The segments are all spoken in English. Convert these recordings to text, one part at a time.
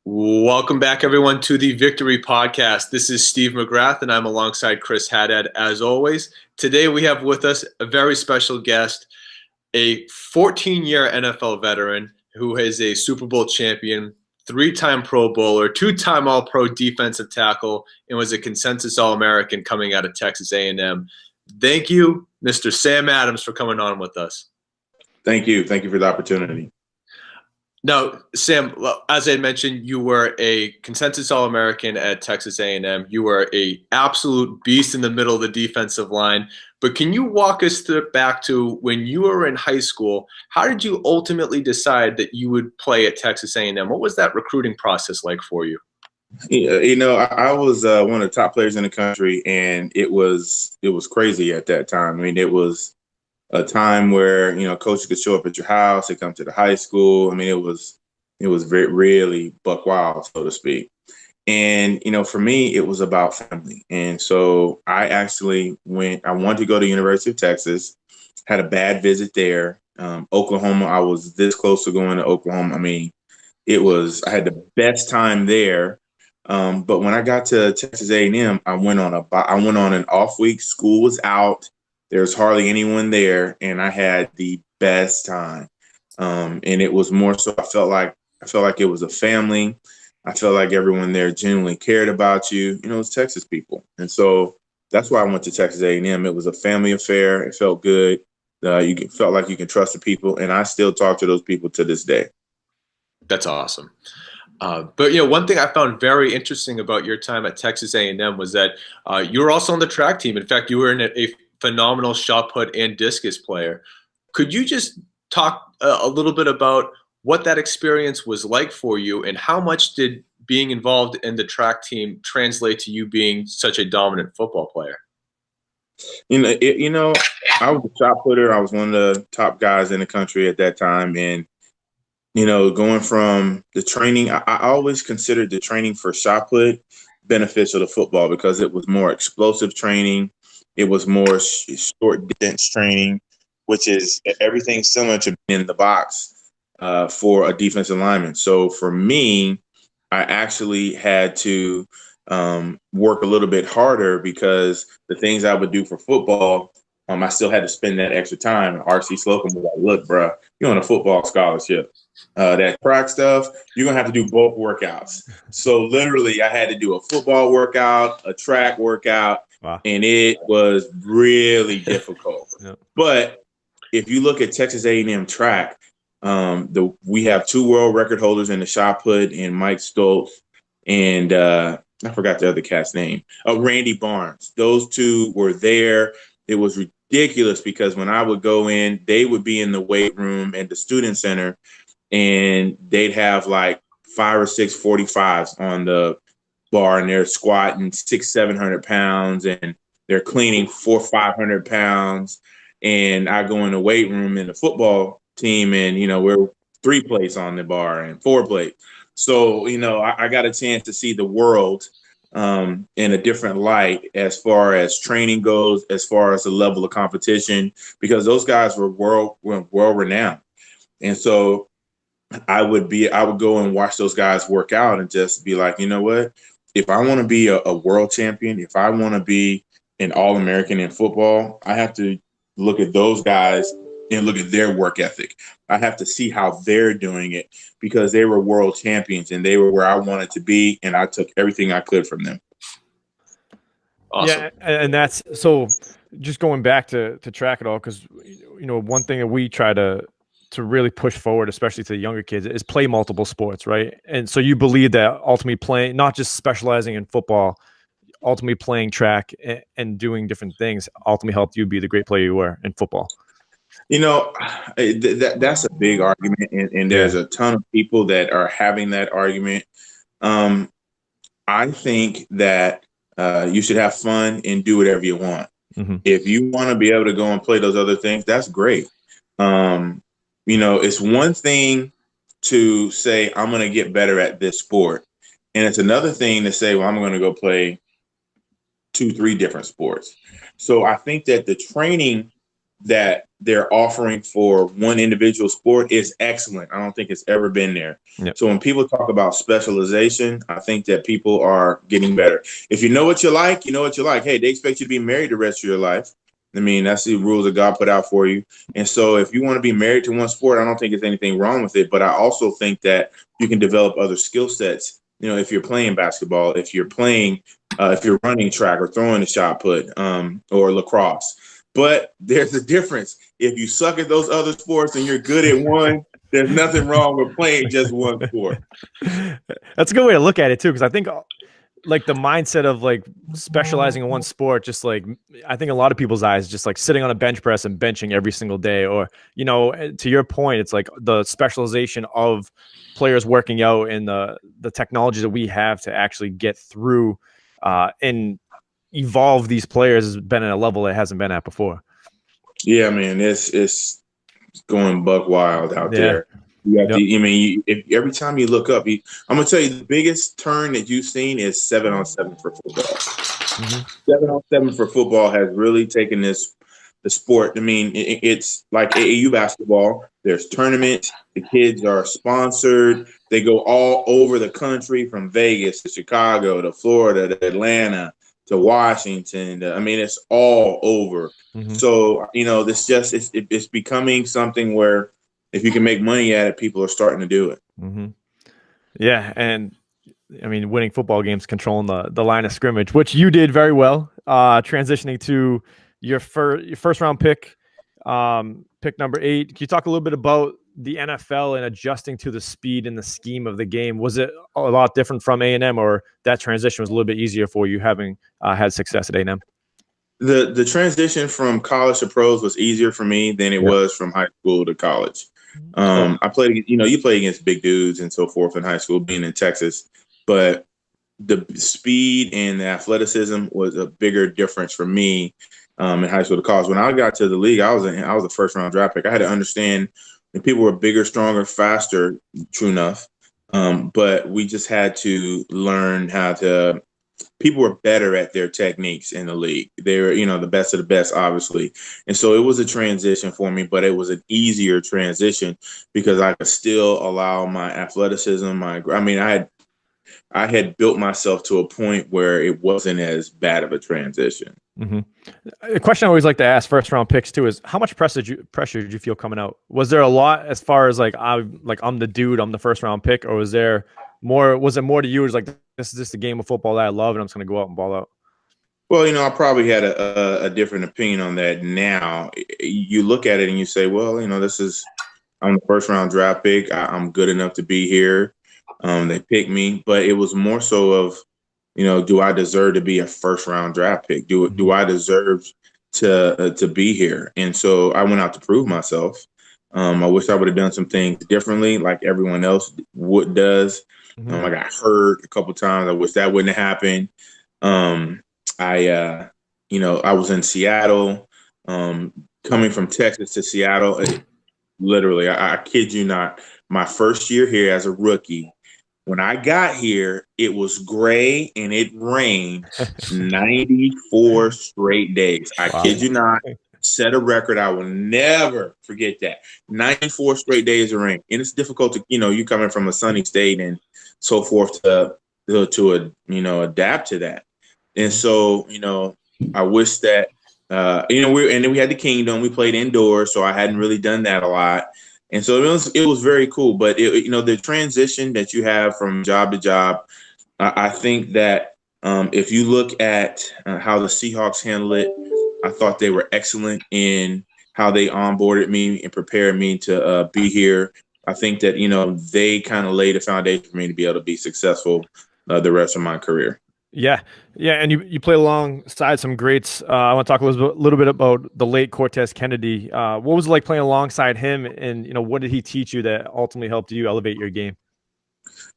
Welcome back, everyone, to the Victory Podcast. This is Steve McGrath, and I'm alongside Chris Haddad, as always. Today, we have with us a very special guest, a 14-year NFL veteran who is a Super Bowl champion, three-time Pro Bowler, two-time All-Pro defensive tackle, and was a consensus All-American coming out of Texas A&M. Thank you, Mr. Sam Adams, for coming on with us. Thank you. Thank you for the opportunity. Now, Sam, as I mentioned, you were a consensus All-American at Texas A&M. You were an absolute beast in the middle of the defensive line. But can you walk us back to when you were in high school? How did you ultimately decide that you would play at Texas A&M? What was that recruiting process like for you? I was one of the top players in the country, and it was crazy at that time. I mean, it was a time where, coaches could show up at your house, they come to the high school. I mean, it was really buck wild, so to speak. And, for me, it was about family. And so I actually I wanted to go to University of Texas, had a bad visit there. Oklahoma, I was this close to going to Oklahoma. I mean, I had the best time there. But when I got to Texas A&M, I went on an off week. School was out. There's hardly anyone there, and I had the best time. And it was more so I felt like it was a family. I felt like everyone there genuinely cared about you. It's Texas people. And so that's why I went to Texas A&M. It was a family affair. It felt good. You felt like you can trust the people, and I still talk to those people to this day. That's awesome. But one thing I found very interesting about your time at Texas A&M was that you were also on the track team. In fact, you were in a phenomenal shot put and discus player. Could you just talk a little bit about what that experience was like for you, and how much did being involved in the track team translate to you being such a dominant football player? I was a shot putter. I was one of the top guys in the country at that time, and going from the training, I always considered the training for shot put beneficial to football because it was more explosive training. It was more short distance training, which is everything similar to being in the box for a defensive lineman. So for me, I actually had to work a little bit harder because the things I would do for football, I still had to spend that extra time. And RC Slocum was like, look, bro, you're on a football scholarship. That track stuff, you're going to have to do both workouts. So literally I had to do a football workout, a track workout. Wow. And it was really difficult. Yep. But if you look at Texas A&M track, we have two world record holders in the shot put, and Mike Stoltz, and I forgot the other cat's name, Randy Barnes. Those two were there. It was ridiculous because when I would go in, they would be in the weight room and the student center, and they'd have like 5 or 6 45s on the bar, and they're squatting 600-700 pounds, and they're cleaning 400-500 pounds. And I go in the weight room in the football team, and we're 3 plates on the bar and 4 plates. So I got a chance to see the world in a different light as far as training goes, as far as the level of competition, because those guys were world renowned. And so I would go and watch those guys work out and just be like, you know what? If I want to be a world champion, if I want to be an All-American in football, I have to look at those guys and look at their work ethic. I have to see how they're doing it because they were world champions and they were where I wanted to be, and I took everything I could from them. Awesome. Yeah, and that's so. Just going back to track it all, because one thing that we try to really push forward, especially to the younger kids, is play multiple sports, right? And so you believe that ultimately playing, not just specializing in football, ultimately playing track and doing different things ultimately helped you be the great player you were in football. That's a big argument, and there's a ton of people that are having that argument. I think that you should have fun and do whatever you want. Mm-hmm. If you want to be able to go and play those other things, that's great. It's one thing to say, I'm going to get better at this sport. And it's another thing to say, well, I'm going to go play 2-3 different sports. So I think that the training that they're offering for one individual sport is excellent. I don't think it's ever been there. Yep. So when people talk about specialization, I think that people are getting better. If you know what you like, you know what you like. Hey, they expect you to be married the rest of your life. I mean, that's the rules that God put out for you. And so if you want to be married to one sport, I don't think there's anything wrong with it. But I also think that you can develop other skill sets. You know, if you're playing basketball, if you're playing, if you're running track or throwing a shot put, or lacrosse. But there's a difference. If you suck at those other sports and you're good at one, there's nothing wrong with playing just one sport. That's a good way to look at it too, because I think like the mindset of like specializing in one sport, just like I think a lot of people's eyes, just like sitting on a bench press and benching every single day, or to your point, it's like the specialization of players working out and the technology that we have to actually get through and evolve these players has been at a level it hasn't been at before. Yeah, man, it's going buck wild out there. You got if every time you look up, I'm gonna tell you the biggest turn that you've seen is 7-on-7 for football. 7-on-7 for football has really taken the sport. I mean, it's like AAU basketball. There's tournaments. The kids are sponsored. They go all over the country, from Vegas to Chicago to Florida to Atlanta to Washington. I mean, it's all over. So, it's becoming something where if you can make money at it, people are starting to do it. Yeah. And I mean, winning football games, controlling the line of scrimmage, which you did very well, transitioning to your first round pick, pick number 8. Can you talk a little bit about the NFL and adjusting to the speed and the scheme of the game? Was it a lot different from A&M, or that transition was a little bit easier for you having had success at A&M? The transition from college to pros was easier for me than it was from high school to college. I played, you play against big dudes and so forth in high school, being in Texas, but the speed and the athleticism was a bigger difference for me in high school to college. When I got to the league, I was a first round draft pick. I had to understand that people were bigger, stronger, faster, true enough. But we just had to learn how to. People were better at their techniques in the league. They were, the best of the best, obviously. And so it was a transition for me, but it was an easier transition because I could still allow my athleticism. I had built myself to a point where it wasn't as bad of a transition. A question I always like to ask first round picks too is how much pressure did you feel coming out? Was there a lot as far as I'm the dude, I'm the first round pick, or was it more to you? It was like, this is just a game of football that I love and I'm just going to go out and ball out? Well, I probably had a different opinion on that. Now you look at it and you say, well, I'm the first round draft pick. I'm good enough to be here. They picked me, but it was more so of, do I deserve to be a first round draft pick? Do I deserve to be here? And so I went out to prove myself. I wish I would have done some things differently, like everyone else does. I got hurt a couple times. I wish that wouldn't have happened. I was in Seattle, coming from Texas to Seattle. Literally, I kid you not, my first year here as a rookie, when I got here, it was gray and it rained 94 straight days. I kid you not. Set a record. I will never forget that. 94 straight days of rain. And it's difficult to, you coming from a sunny state and so forth to adapt to that. And so, I wish that, and then we had the Kingdom. We played indoors, so I hadn't really done that a lot. And so it was very cool. But, the transition that you have from job to job, I think that if you look at how the Seahawks handle it, I thought they were excellent in how they onboarded me and prepared me to be here. I think that, they kind of laid a foundation for me to be able to be successful the rest of my career. Yeah. And you play alongside some greats. I want to talk a little bit about the late Cortez Kennedy. What was it like playing alongside him? And, what did he teach you that ultimately helped you elevate your game?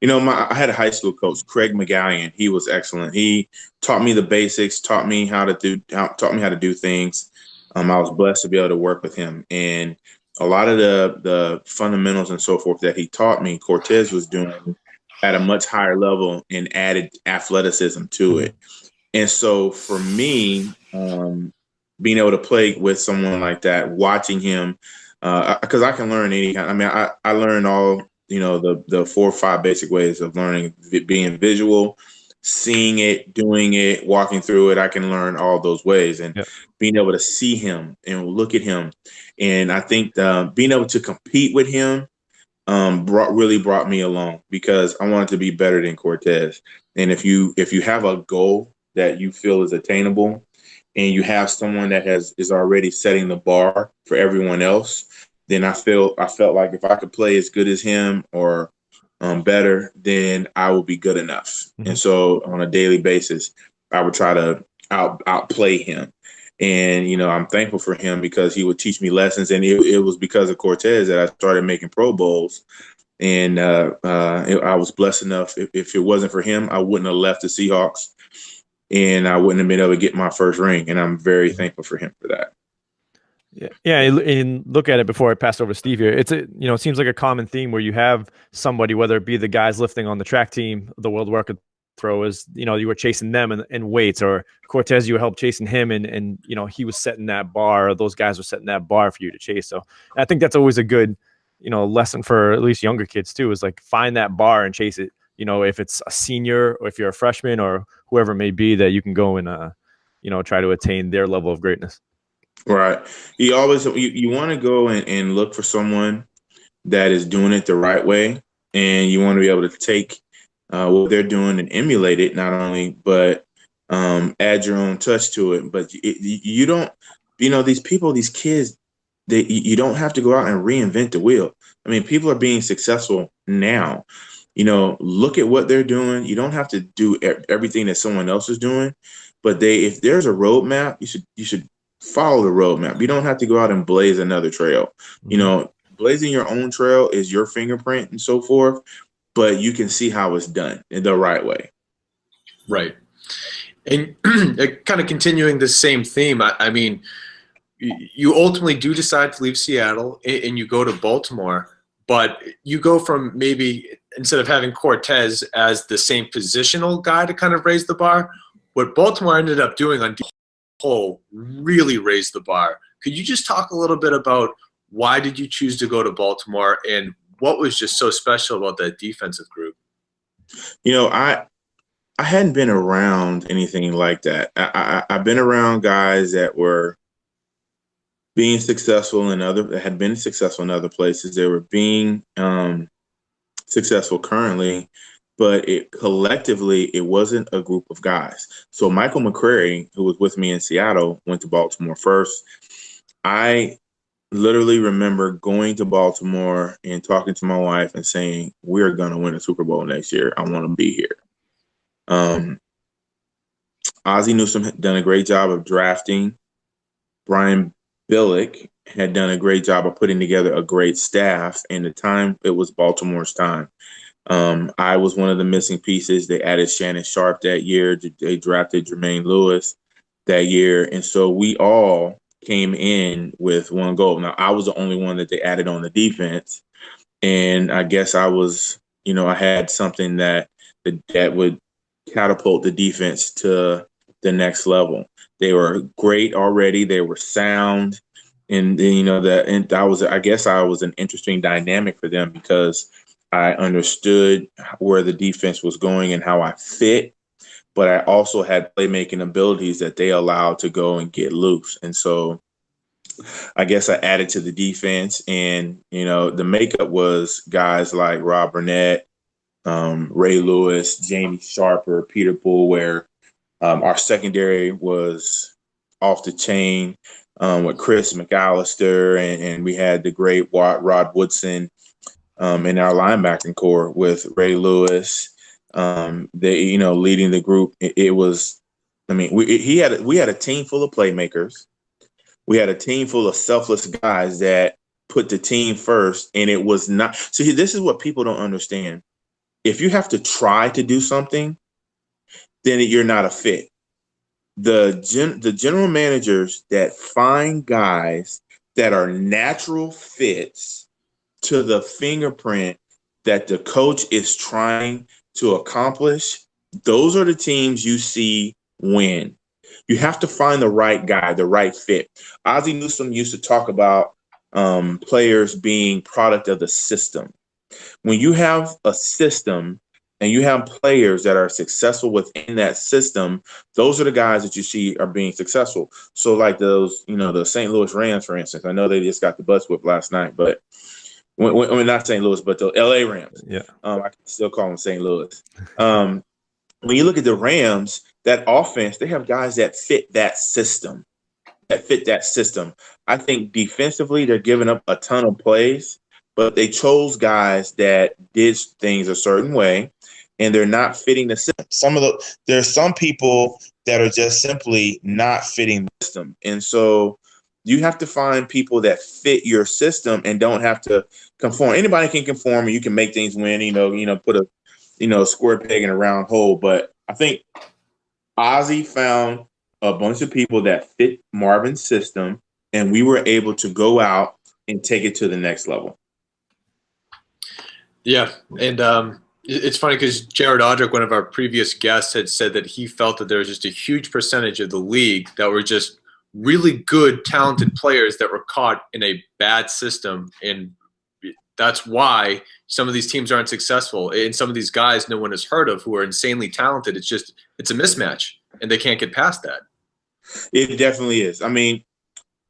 I had a high school coach, Craig McGallion. He was excellent. He taught me the basics, taught me how to do things. I was blessed to be able to work with him. And a lot of the fundamentals and so forth that he taught me, Cortez was doing at a much higher level and added athleticism to it. And so for me, being able to play with someone like that, watching him, because I can learn any kind. I mean, I learned all, the 4 or 5 basic ways of learning, being visual, seeing it, doing it, walking through it. I can learn all those ways, and being able to see him and look at him. And I think being able to compete with him really brought me along, because I wanted to be better than Cortez. And if you have a goal that you feel is attainable, and you have someone that is already setting the bar for everyone else, then I felt like if I could play as good as him or better, then I will be good enough. Mm-hmm. And so on a daily basis, I would try to outplay him. And, I'm thankful for him, because he would teach me lessons. And it was because of Cortez that I started making Pro Bowls. And I was blessed enough. If it wasn't for him, I wouldn't have left the Seahawks, and I wouldn't have been able to get my first ring. And I'm very thankful for him for that. Yeah. And look at it before I pass over to Steve here. It seems like a common theme where you have somebody, whether it be the guys lifting on the track team, the world record throwers, you were chasing them in weights, or Cortez, you helped chasing him, and he was setting that bar, or those guys were setting that bar for you to chase. So I think that's always a good, lesson for at least younger kids too, is like find that bar and chase it. If it's a senior, or if you're a freshman, or whoever it may be, that you can go and try to attain their level of greatness. Right. You want to go and look for someone that is doing it the right way, and you want to be able to take what they're doing and emulate it, not only, but add your own touch to it. But you don't, these kids, you don't have to go out and reinvent the wheel. I mean, people are being successful now. Look at what they're doing. You don't have to do everything that someone else is doing, but if there's a roadmap, you should follow the roadmap. You don't have to go out and blaze another trail. Mm-hmm. Blazing your own trail is your fingerprint and so forth, but you can see how it's done in the right way. Right. And kind of continuing the same theme, I mean, you ultimately do decide to leave Seattle and you go to Baltimore, but you go from maybe, instead of having Cortez as the same positional guy to kind of raise the bar, what Baltimore ended up doing on the whole really raised the bar. Could you just talk a little bit about why did you choose to go to Baltimore, and what was just so special about that defensive group? I hadn't been around anything like that. I've been around guys that were being successful had been successful in other places. They were being successful currently, but collectively, it wasn't a group of guys. So Michael McCrary, who was with me in Seattle, went to Baltimore first. I literally remember going to Baltimore and talking to my wife and saying, we're going to win a Super Bowl next year. I want to be here. Ozzie Newsome had done a great job of drafting. Brian Billick had done a great job of putting together a great staff, and the time, it was Baltimore's time. I was one of the missing pieces. They added Shannon Sharp that year. They drafted Jermaine Lewis that year. And so we all came in with one goal. Now, I was the only one that they added on the defense. And I guess I was, I had something that would catapult the defense to the next level. They were great already. They were sound. And I guess I was an interesting dynamic for them, because I understood where the defense was going and how I fit, but I also had playmaking abilities that they allowed to go and get loose. And so I guess I added to the defense, and, the makeup was guys like Rob Burnett, Ray Lewis, Jamie Sharper, Peter Boulware. Our secondary was off the chain with Chris McAllister, and we had the great Rod Woodson in our linebacking core with Ray Lewis. Leading the group. We had a team full of playmakers. We had a team full of selfless guys that put the team first, and it was not. See, this is what people don't understand. If you have to try to do something, then you're not a fit. The general managers that find guys that are natural fits to the fingerprint that the coach is trying to accomplish, those are the teams you see win. You have to find the right guy, the right fit. Ozzie Newsome used to talk about players being product of the system. When you have a system and you have players that are successful within that system, those are the guys that you see are being successful. So like those, the St. Louis Rams, for instance, I know they just got the bus whipped last night, but not St. Louis, but the LA Rams. Yeah. I can still call them St. Louis. When you look at the Rams, that offense, they have guys that fit that system. I think defensively, they're giving up a ton of plays, but they chose guys that did things a certain way, and they're not fitting the system. There's some people that are just simply not fitting the system. And so you have to find people that fit your system and don't have to conform. Anybody can conform, and you can make things win, put a square peg in a round hole. But I think Ozzie found a bunch of people that fit Marvin's system, and we were able to go out and take it to the next level. Yeah, and it's funny because Jared Odrick, one of our previous guests, had said that he felt that there was just a huge percentage of the league that were just really good, talented players that were caught in a bad system, and that's why some of these teams aren't successful. And some of these guys no one has heard of who are insanely talented, it's a mismatch, and they can't get past that. It definitely is. I mean,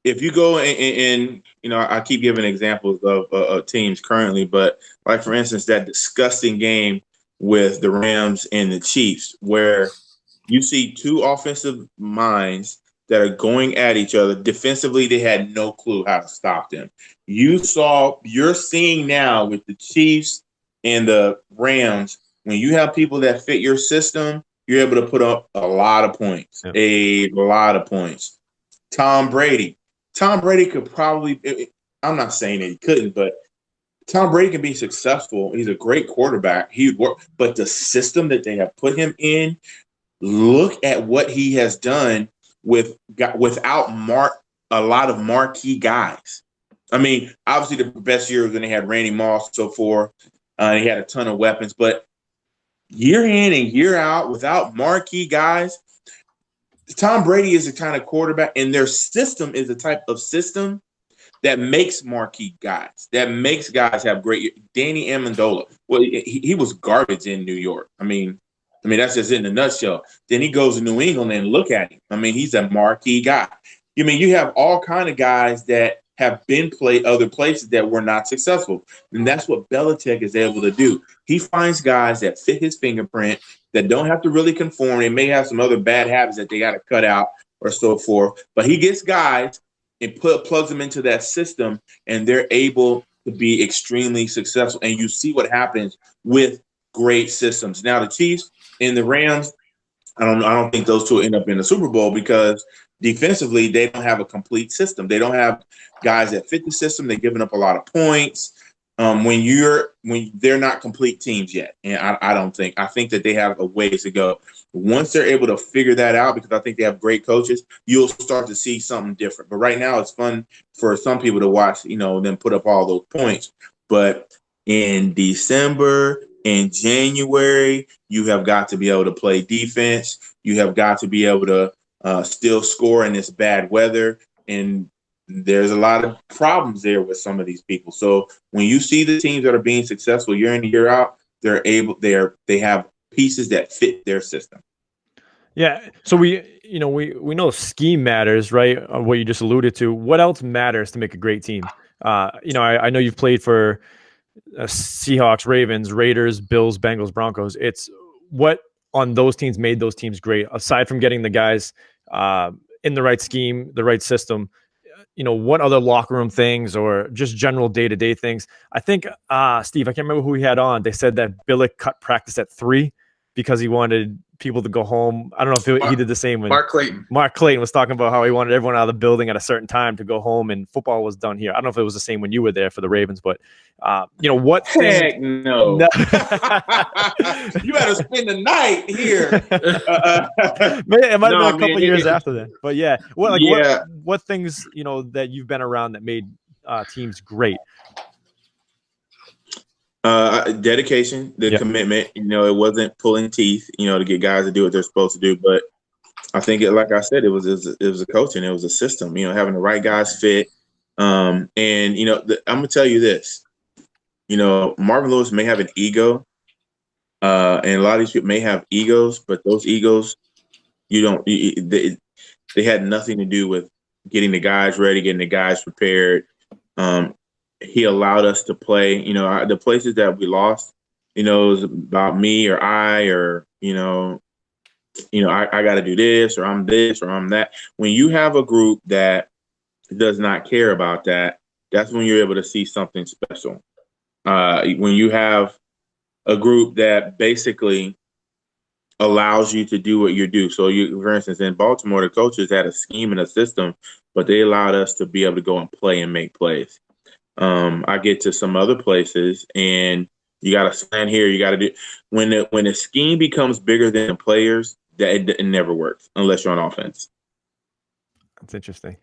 if you go and I keep giving examples of teams currently, but like, for instance, that disgusting game with the Rams and the Chiefs, where you see two offensive minds that are going at each other. Defensively, they had no clue how to stop them. You're seeing now with the Chiefs and the Rams, when you have people that fit your system, you're able to put up a lot of points, a lot of points. Tom Brady could probably – I'm not saying that he couldn't, but Tom Brady can be successful. He's a great quarterback. But the system that they have put him in, look at what he has done without a lot of marquee guys. I mean, obviously the best year was when they had Randy Moss and so forth. He had a ton of weapons, but year in and year out without marquee guys, Tom Brady is the kind of quarterback, and their system is the type of system that makes marquee guys, that makes guys have great. Danny Amendola, well, he was garbage in New York. I mean, that's just in a nutshell. Then he goes to New England and look at him. I mean, he's a marquee guy. I mean, you have all kind of guys that have been played other places that were not successful. And that's what Belichick is able to do. He finds guys that fit his fingerprint, that don't have to really conform. They may have some other bad habits that they got to cut out or so forth. But he gets guys and plugs them into that system, and they're able to be extremely successful. And you see what happens with great systems. Now, the Chiefs and the Rams, I don't think those two end up in the Super Bowl because defensively, they don't have a complete system. They don't have guys that fit the system. They're giving up a lot of points. When they're not complete teams yet, and I think that they have a ways to go. Once they're able to figure that out, because I think they have great coaches, you'll start to see something different. But right now, it's fun for some people to watch, them put up all those points. But in December, in January, you have got to be able to play defense. You have got to be able to still score in this bad weather, and there's a lot of problems there with some of these people. So when you see the teams that are being successful year in and year out, they have pieces that fit their system. Yeah. So we know scheme matters, right? What you just alluded to. What else matters to make a great team? I know you've played for Seahawks, Ravens, Raiders, Bills, Bengals, Broncos. It's what on those teams made those teams great, aside from getting the guys in the right scheme, the right system. What other locker room things or just general day-to-day things? I think, Steve, I can't remember who he had on. They said that Billick cut practice at 3 because he wanted people to go home. I don't know if he did the same when Mark Clayton was talking about how he wanted everyone out of the building at a certain time to go home and football was done here. I don't know if it was the same when you were there for the Ravens, but what Heck no. You better spend the night here. It might have been a couple years after that. But yeah, what things that you've been around that made teams great? Dedication, the commitment. It wasn't pulling teeth, to get guys to do what they're supposed to do. But I think like I said, it was a coaching, it was a system. Having the right guys fit. And I'm gonna tell you this. Marvin Lewis may have an ego, and a lot of these people may have egos, but those egos, they had nothing to do with getting the guys ready, getting the guys prepared. He allowed us to play. The places that we lost, it was about me or I got to do this or I'm this or I'm that. When you have a group that does not care about that, that's when you're able to see something special. When you have a group that basically allows you to do what you do. So for instance, in Baltimore, the coaches had a scheme and a system, but they allowed us to be able to go and play and make plays. I get to some other places and you got to stand here. You got to do when the scheme becomes bigger than the players, that it never works unless you're on offense. That's interesting.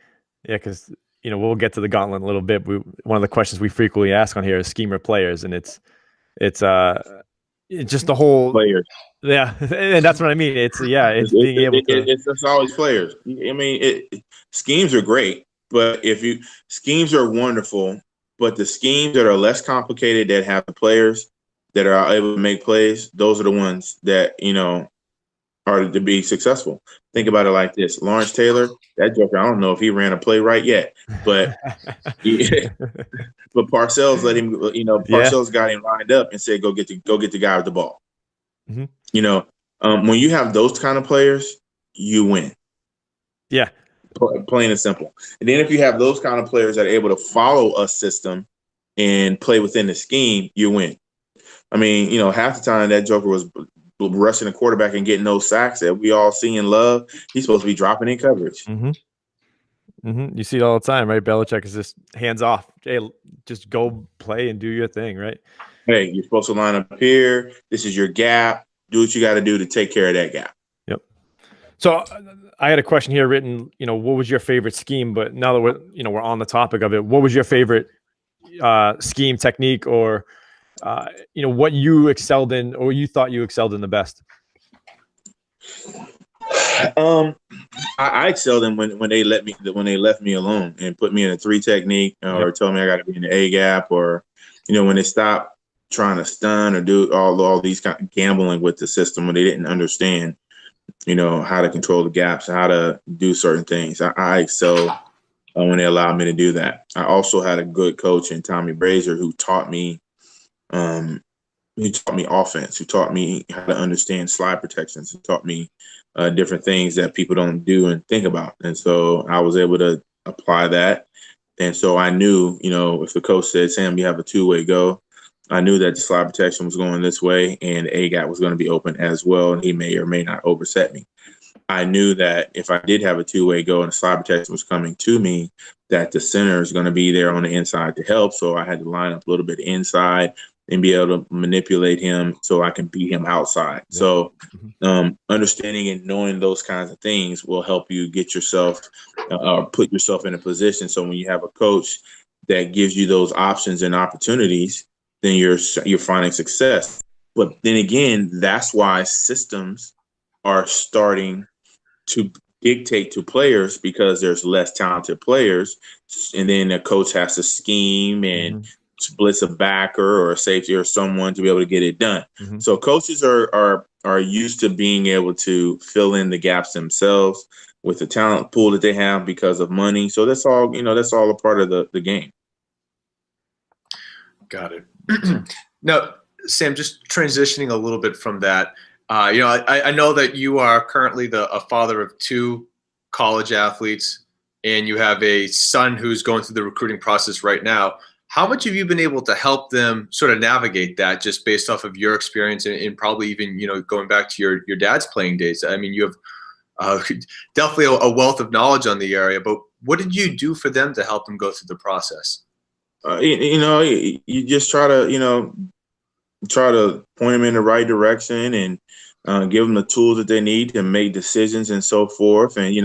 Yeah, because we'll get to the gauntlet in a little bit. One of the questions we frequently ask on here is scheme or players, and it's just the whole players. Yeah, and that's what I mean. It's being able to. It's always players. I mean, schemes are great, but schemes are wonderful, but the schemes that are less complicated that have the players that are able to make plays, those are the ones that are to be successful. Think about it like this: Lawrence Taylor, that joker. I don't know if he ran a play right yet, but but Parcells let him. Parcells got him lined up and said, "Go get the guy with the ball." Mm-hmm. When you have those kind of players, you win. Yeah, plain and simple. And then if you have those kind of players that are able to follow a system and play within the scheme, you win. I mean, half the time that joker was rushing the quarterback and getting those sacks that we all see and love. He's supposed to be dropping in coverage. Mm-hmm. Mm-hmm. You see it all the time, right? Belichick is just hands off. Hey, just go play and do your thing, right? Hey, you're supposed to line up here. This is your gap. Do what you got to do to take care of that gap. Yep. So I had a question here written, what was your favorite scheme? But now that we're on the topic of it, what was your favorite scheme, technique, or what you excelled in, or you thought you excelled in the best? I excelled in when they left me alone and put me in a 3 technique, or told me I got to be in the A gap, or when they stopped trying to stun or do all these kind of gambling with the system, when they didn't understand how to control the gaps, how to do certain things. I excelled when they allowed me to do that. I also had a good coach in Tommy Brazier who taught me offense, who taught me how to understand slide protections, who taught me different things that people don't do and think about. And so I was able to apply that. And so I knew, if the coach said, Sam, you have a 2-way go, I knew that the slide protection was going this way and the A gap was going to be open as well. And he may or may not overset me. I knew that if I did have a 2-way go and the slide protection was coming to me, that the center is going to be there on the inside to help. So I had to line up a little bit inside and be able to manipulate him so I can beat him outside. Yeah. So understanding and knowing those kinds of things will help you get yourself or put yourself in a position. So when you have a coach that gives you those options and opportunities, then you're finding success. But then again, that's why systems are starting to dictate to players, because there's less talented players. And then the coach has to scheme and splits a backer or a safety or someone to be able to get it done. Mm-hmm. So coaches are used to being able to fill in the gaps themselves with the talent pool that they have because of money. So that's all, that's all a part of the game. Got it. Now, Sam, just transitioning a little bit from that, I know that you are currently a father of 2 college athletes, and you have a son who's going through the recruiting process right now. How much have you been able to help them sort of navigate that, just based off of your experience and probably even, going back to your dad's playing days? I mean, you have definitely a wealth of knowledge on the area, but what did you do for them to help them go through the process? You just try to point them in the right direction and give them the tools that they need to make decisions and so forth. And,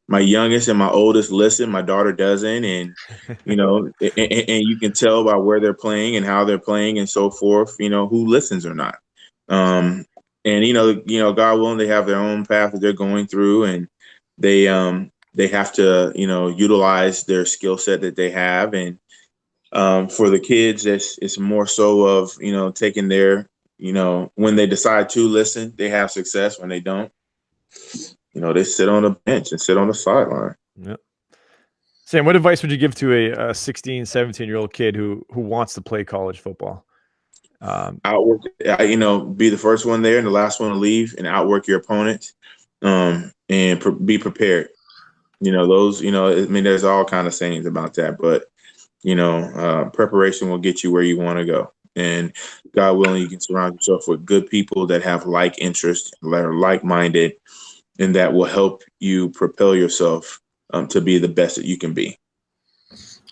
my youngest and my oldest listen, my daughter doesn't. And, and you can tell by where they're playing and how they're playing and so forth, who listens or not. And God willing, they have their own path that they're going through, and they have to utilize their skill set that they have. And for the kids, it's more so of taking their when they decide to listen, they have success. When they don't, they sit on the bench and sit on the sideline. Yep. Sam, what advice would you give to a 16, 17-year-old kid who wants to play college football? Outwork, be the first one there and the last one to leave, and outwork your opponent, and be prepared. There's all kind of sayings about that, but preparation will get you where you want to go. And God willing, you can surround yourself with good people that have like interests, that are like-minded, and that will help you propel yourself to be the best that you can be.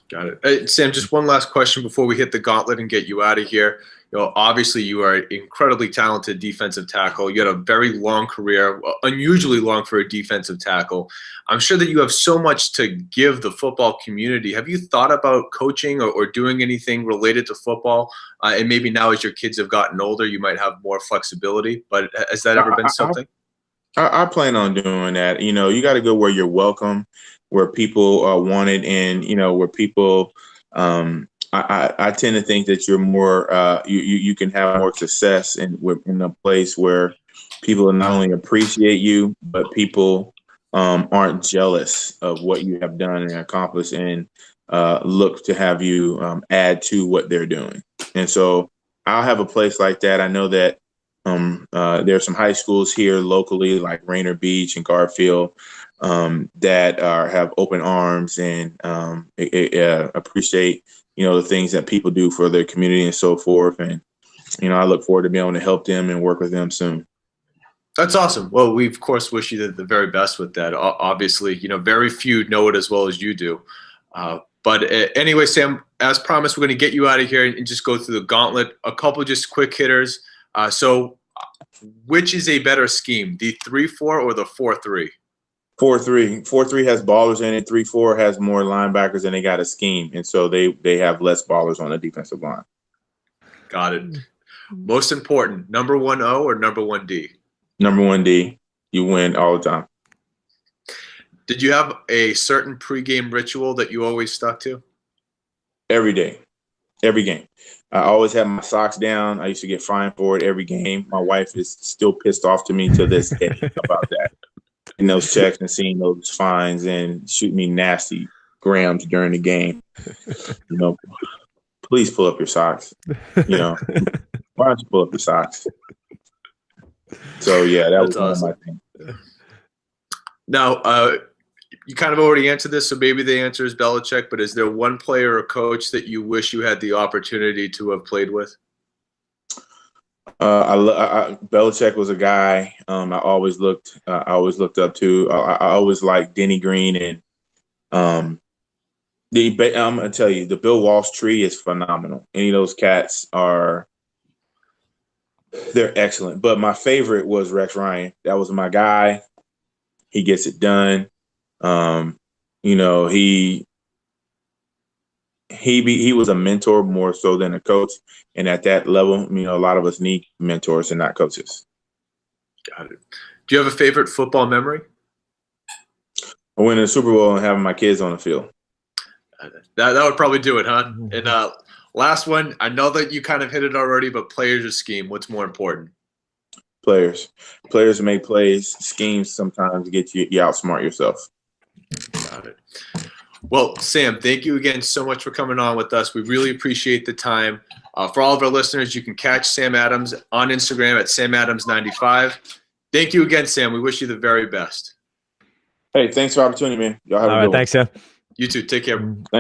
Got it. Hey, Sam, just one last question before we hit the gauntlet and get you out of here. Obviously you are an incredibly talented defensive tackle. You had a very long career, unusually long for a defensive tackle. I'm sure that you have so much to give the football community. Have you thought about coaching or doing anything related to football? And maybe now as your kids have gotten older, you might have more flexibility, but has that ever been something? I plan on doing that. You got to go where you're welcome, where people are wanted, and where people. I tend to think that you're more. You can have more success in a place where people not only appreciate you, but people aren't jealous of what you have done and accomplished, and look to have you add to what they're doing. And so I'll have a place like that. I know that. There are some high schools here locally, like Rainier Beach and Garfield, that have open arms and appreciate the things that people do for their community and so forth. And I look forward to being able to help them and work with them soon. That's awesome. Well, we of course wish you the very best with that. Obviously, very few know it as well as you do. But anyway, Sam, as promised, we're going to get you out of here and just go through the gauntlet. A couple just quick hitters. So which is a better scheme, the 3-4 or the 4-3? 4-3. 4-3 has ballers in it. 3-4 has more linebackers, and they got a scheme, and so they have less ballers on the defensive line. Got it. Most important, number 1O or number 1D? Number 1D. You win all the time. Did you have a certain pregame ritual that you always stuck to? Every day, every game. I always had my socks down. I used to get fined for it every game. My wife is still pissed off to me to this day about that. And those checks and seeing those fines and shoot me nasty grams during the game. Please pull up your socks. Why don't you pull up your socks? So yeah, that's awesome. One of my things. Now, you kind of already answered this, so maybe the answer is Belichick, but is there one player or coach that you wish you had the opportunity to have played with? Belichick was a guy I always looked up to. I always liked Denny Green, and I'm gonna tell you, the Bill Walsh tree is phenomenal. Any of those cats they're excellent. But my favorite was Rex Ryan. That was my guy. He gets it done. He was a mentor more so than a coach, and at that level, a lot of us need mentors and not coaches. Got it. Do you have a favorite football memory? Winning the Super Bowl and having my kids on the field. That would probably do it, huh? And last one, I know that you kind of hit it already, but players or scheme, what's more important? Players make plays. Schemes sometimes get you outsmart yourself. Got it. Well, Sam, thank you again so much for coming on with us. We really appreciate the time. For all of our listeners, you can catch Sam Adams on Instagram at SamAdams95. Thank you again, Sam. We wish you the very best. Hey, thanks for the opportunity, man. Y'all have a good one. Thanks, Sam. You too. Take care.